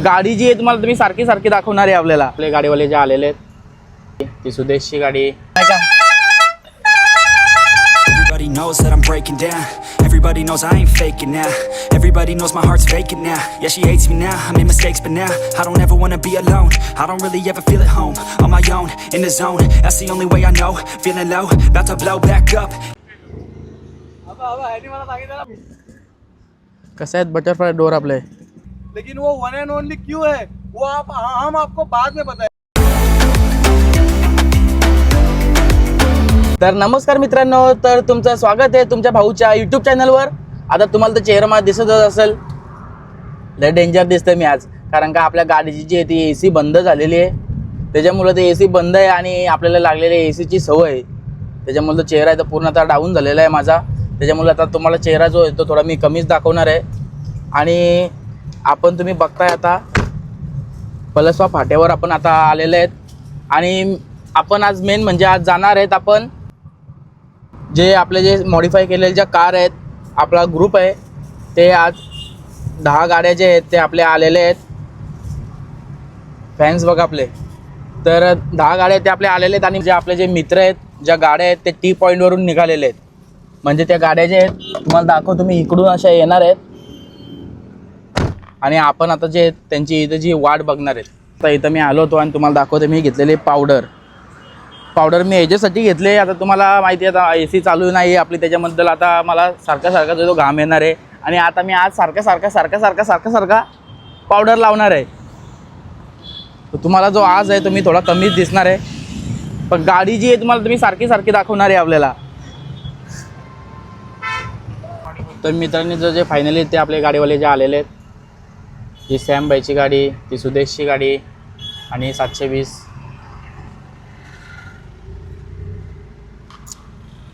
गाडी जी आहे तुम्हाला तुम्ही सारखी सारखी दाखवणार आहे आपल्याला. आपले गाडीवाले जे आलेले आहेत ती सुदेशची गाडी नाही का. Everybody knows that I'm breaking down. Everybody knows I ain't faking now. Everybody knows my heart's vacant now. Yeah, she hates me now. I made mistakes, but now I don't ever wanna be alone. I don't really ever feel at home. On my own, in the zone. That's the only way I know. Feeling low, about to blow back up. कसे आहेत butterfly door आपले. लेकिन वो one end only क्यों है वो हम आपको बाद में बताएं. तर नमस्कार मित्रांनो, तर तुमचं स्वागत आहे तुमच्या भाऊच्या यूट्यूब चॅनलवर. आता तुम्हाला तर चेहरा माझा दिसतच असेल. लय डेंजर दिसतंय मी आज, कारण का आपल्या गाडीची जी आहे ती AC बंद झालेली आहे. त्याच्यामुळे ते AC बंद आहे आणि आपल्याला लागलेली ACची सवय आहे. त्याच्यामुळे तो चेहरा आहे तो पूर्ण आता डाऊन झालेला आहे माझा. त्याच्यामुळे आता तुम्हाला चेहरा जो आहे तो थोडा मी कमीच दाखवणार आहे. आणि आपण तुम्ही बघताय आता पलसवा फाट्यावर आपण आता आलेले आहेत. आणि आपण आज मेन म्हणजे आज जाणार आहेत आपण जे आपले जे मॉडिफाय केलेले ज्या कार आहेत, आपला ग्रुप आहे ते आज 10 गाड्या जे आहेत ते आपले आलेले आहेत. फॅन्स बघा आपले. तर 10 गाड्या ते आपले आलेले आहेत आणि जे आपले जे मित्र आहेत ज्या गाड्या आहेत ते टी पॉईंटवरून निघालेले आहेत. म्हणजे त्या गाड्या जे आहेत तुम्हाला दाखवतो तुम्ही इकडून अशा येणार आहेत आणि आपण आता जे त्यांची इथं जी वाट बघणार आहेत. तर इथं मी आलो होतो आणि तुम्हाला दाखवतो मी घेतलेले पावडर मी ह्याच्यासाठी घेतले. आता तुम्हाला माहिती आहे आता AC चालू नाही आहे आपली, त्याच्याबद्दल आता मला सारखा जो घाम येणार आहे. आणि आता मी आज सारखा पावडर लावणार आहे. तर तुम्हाला जो आज आहे तो मी थोडा कमीच दिसणार आहे, पण गाडी जी आहे तुम्हाला तुम्ही सारखी दाखवणार आहे आपल्याला. तर मित्रांनी जे फायनली ते आपले गाडीवाले जे आलेले आहेत, ही सॅम बाईची गाडी, ती सुदेशची गाडी आणि 720.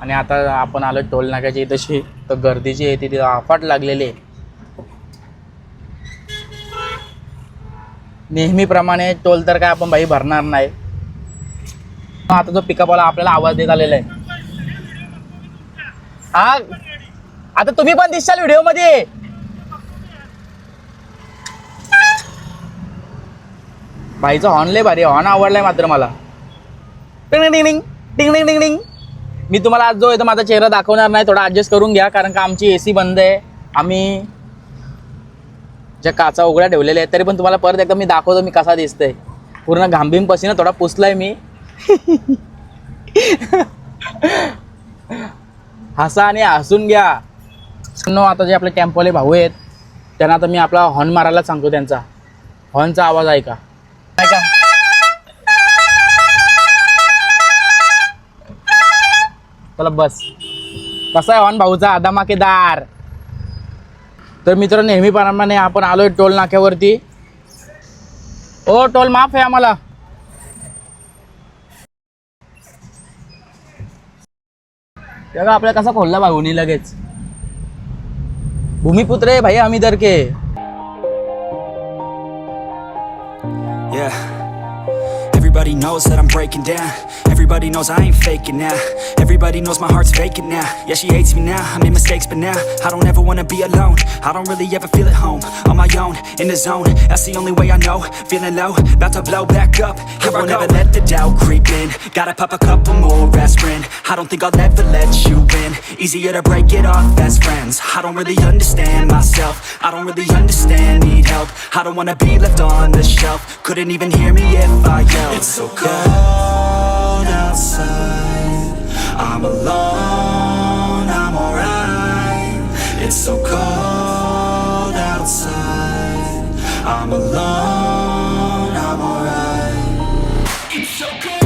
आणि आता आपण आलो टोल नाक्याची तशी. तर गर्दीची आहे ती अफाट लागलेली आहे. नेहमीप्रमाणे टोल तर काय आपण बाई भरणार नाही. आता जो पिकअपवाला आपल्याला आवाज देत आलेला आहे. हा आता तुम्ही पण दिसशाल व्हिडिओमध्ये. बाईचा हॉर्न लय भारी, हॉर्न आवडलाय मात्र मला. टिंग टिंग टिंग टिंग टिंग टिंग टिंग. मी तुम्हाला आज जो आहे तो माझा चेहरा दाखवणार नाही, थोडा ॲडजस्ट करून घ्या, कारण का आमची AC बंद आहे. आम्ही ज्या काचा उघड्या ठेवलेल्या आहेत तरी पण तुम्हाला परत एकदा मी दाखवतो मी कसा दिसतंय. पूर्ण घामबिम पसीना थोडा पुसलाय मी. हसा आणि हसून घ्या. आता जे आपले टेम्पोवाले भाऊ आहेत त्यांना आता मी आपला हॉर्न मारायला सांगतो. त्यांचा हॉर्नचा आवाज ऐका. चला बस. कसा आहे हॉर्न भाऊचा धमाकेदार. तर मित्र नेहमीप्रमाणे आपण आलोय टोल नाक्यावरती. ओ टोल माफ आहे आम्हाला. तेव्हा आपल्याला कसा खोलला भाऊनी लगेच. भूमिपुत्र आहे भाई आम्ही इधर के. Yeah. Everybody knows that I'm breaking down. Everybody knows I ain't faking now. Everybody knows my heart's vacant now. Yeah, she hates me now. I made mistakes, but now I don't ever wanna be alone. I don't really ever feel at home. On my own, in the zone. That's the only way I know. Feeling low, about to blow back up. I won't ever let the doubt creep in. Gotta pop a couple more aspirin. I don't think I'll ever let you in. Easier to break it off best friends. I don't really understand myself. I don't really understand, need help. I don't wanna be left on the shelf. Couldn't even hear me if I yelled. It's so cold outside. I'm alone, I'm alright. It's so cold outside. I'm alone, I'm alright. It's so cold.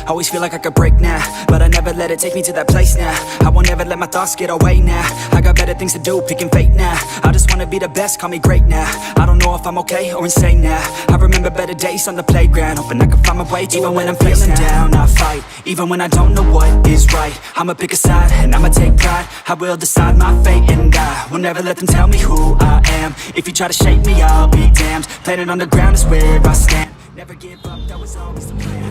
Always feel like I could break now, but I never let it take me to that place now. I won't ever let my thoughts get away now. I got better things to do, picking fate now. I just wanna be the best, call me great now. I don't know if I'm okay or insane now. I remember better days on the playground, hoping I can find my way even when I'm feeling down. I fight, even when I don't know what is right. I'ma pick a side and I'ma take pride. I will decide my fate and I will never let them tell me who I am. If you try to shake me, I'll be damned. Planet on the ground is where I stand. Never give up, that was always the plan.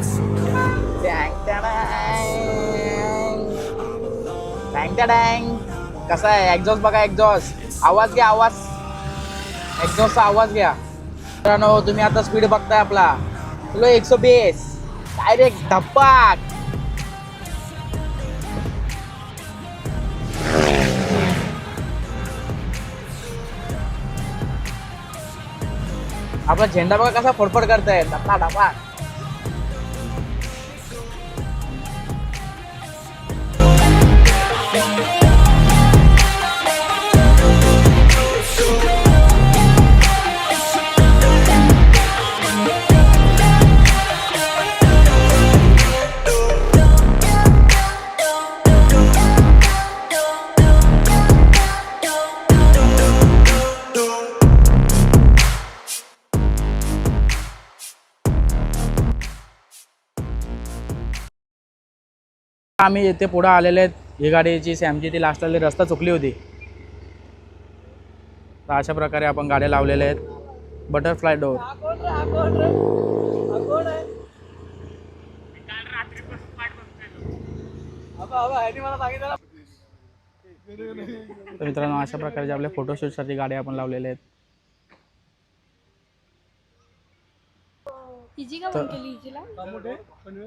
कसा आहे exhaust बघा, exhaust आवाज घ्या, आवाज एक्झॉस्टचा आवाज घ्या मित्रांनो. तुम्ही आता स्पीड बघताय आपला चलो 120 डायरेक्ट धप्पाक. आपला झेंडा बघा कसा फडफड करताय, धप्पा धप्पा. आम्ही इथे पुढे आलेले आहेत. ही गाडीची सॅमची ती लास्टला रस्ता चुकली होती, तर अशा प्रकारे आपण गाड्या लावलेल्या आहेत. Butterfly door. तर मित्रांनो अशा प्रकारचे आपल्या फोटोशूटसाठी गाड्या आपण लावलेल्या आहेत.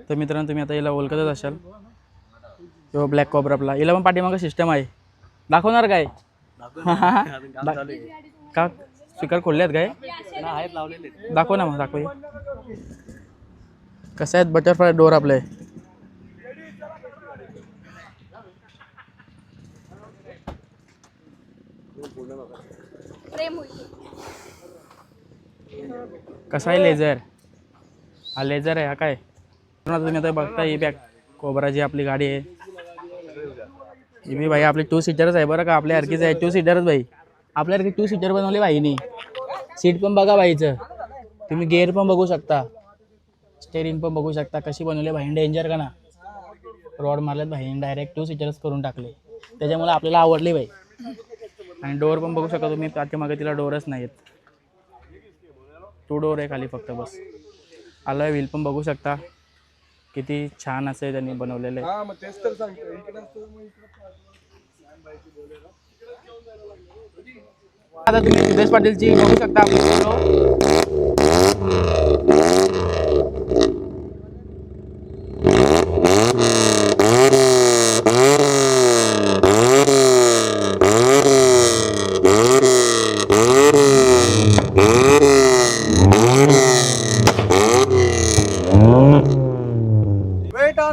तर मित्रांनो तुम्ही आता याला ओळखतच असाल, किंवा ब्लॅक कॉब्रापला. याला पण पाठीमागं सिस्टम आहे. दाखवणार काय का स्पीकर खोलले आहेत काय? दाखव ना मग, दाखव. कसं आहेत बटरफ्लाय डोर आपले. कसा आहे लेझर, हा लेझर आहे. हा काय तुम्ही आता बघता, ही बॅक कोबराची आपली गाडी आहे. ही बी भाई आपली 2 सीटरच आहे बरं का, आपल्या हरकीच आहे 2 सीटरच भाई. आपल्यासारखी 2 सीटर बनवली भाईनी. सीट पण बघा भाईचं, तुम्ही गेअर पण बघू शकता, स्टेरिंग पण बघू शकता कशी बनवली भाई. डेंजर का ना, रॉड मारल्यात भाईने डायरेक्ट 2 सीटरच करून टाकले, त्याच्यामुळे आपल्याला आवडली भाई. आणि डोअर पण बघू शकता तुम्ही, पाठीमागे तिला डोअरच नाहीत, 2 डोअर आहे खाली फक्त बस. अलॉय व्हील पण बघू शकता किती छान असे त्यांनी बनवलेले. आता तुम्ही सुदेश पाटीलची बघू शकता आपली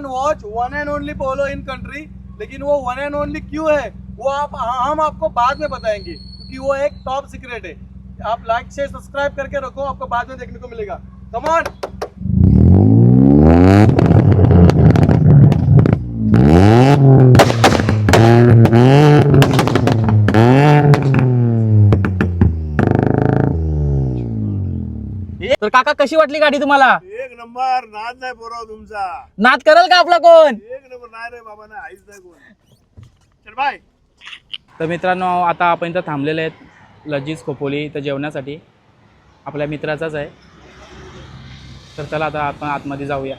watch one end only polo in country. लेकिन वो वन एंड ओनली क्यों है वो हम आपको बाद में बताएंगे, क्योंकि वो एक टॉप सीक्रेट है. आप लाइक शेयर सब्सक्राइब करके रखो, आपको बाद में देखने को मिलेगा. Come on. तर काका कशी वाटली गाडी तुम्हाला? एक नंबर. नाद नाही पोराव तुमचा. नाद करल का आपला कोण? एक नंबर. नाही रे बाबा, नाही आईच नाही कोण. चल बाय. तर मित्रांनो आता आपण इथं थांबलेले आहेत लजीज खोपोली इथं जेवण्यासाठी. आपल्या मित्राचाच आहे, तर चला आता आपण आतमध्ये जाऊया.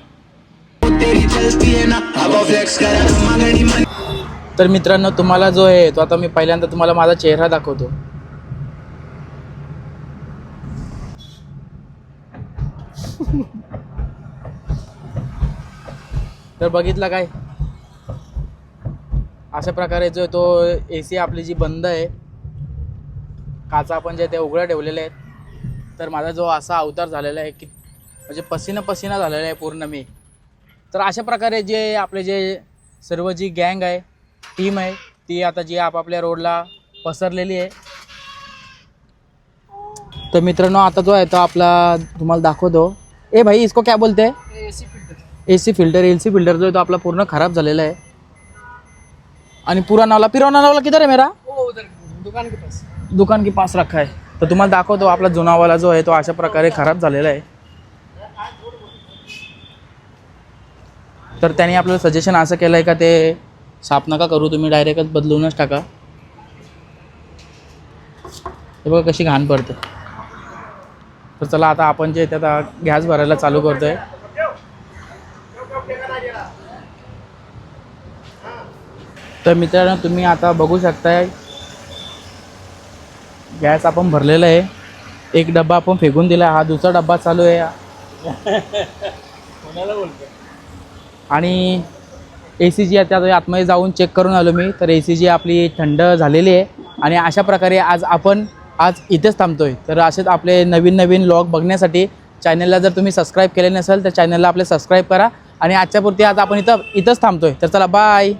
तर मित्रांनो तुम्हाला जो आहे तो आता मी पहिल्यांदा तुम्हाला माझा चेहरा दाखवतो. तर बघितला काय, अशा प्रकारे जो तो AC आपली जी बंद आहे, काचा आपण जे ते उघड्या ठेवलेले आहेत. तर माझा जो असा अवतार झालेला आहे की म्हणजे पसीना झालेला आहे पूर्ण मी. तर अशा प्रकारे जे आपले जे सर्व जी गँग आहे, टीम आहे, ती आता जी आपापल्या रोडला पसरलेली आहे. तर मित्रांनो आता जो आहे तो आपला तुम्हाला दाखवतो. ए भाई इसको क्या बोलते हैं? AC फिल्टर LC फिल्टर जो है तो आपला पूर्ण खराब झालेला आहे. आणि पुराना वाला किधर है मेरा? वो उधर दुकान के पास. दुकान के पास रखा आहे. तर तुम्हाला दाखवतो आपला जुनावाला जो आहे तो अशा प्रकारे खराब झालेला आहे. तर त्याने आपल्याला सजेशन असं केलं आहे का ते साफ नका करू, तुम्ही डायरेक्टच बदलूनच टाका. हे बघा कशी घाण पडते. तर चला आता आपण जे त्यात गॅस भरायला चालू करतोय. तर मित्रांनो तुम्ही आता बघू शकताय गॅस आपण भरलेला आहे. एक डब्बा आपण फेकून दिला, हा दुसरा डब्बा चालू आहे. आणि AC जी आहे त्यात आतमध्ये जाऊन चेक करून आलो मी. तर AC जी आपली थंड झालेली आहे. आणि अशा प्रकारे आज इथेच थांबतोय. तर असेच आपले नवीन व्लॉग बघण्यासाठी चॅनलला जर तुम्ही सबस्क्राईब केले नसेल तर चॅनलला आपले सबस्क्राईब करा. आणि आजच्यापुरती आज आपण इथंच थांबतोय. तर चला बाय.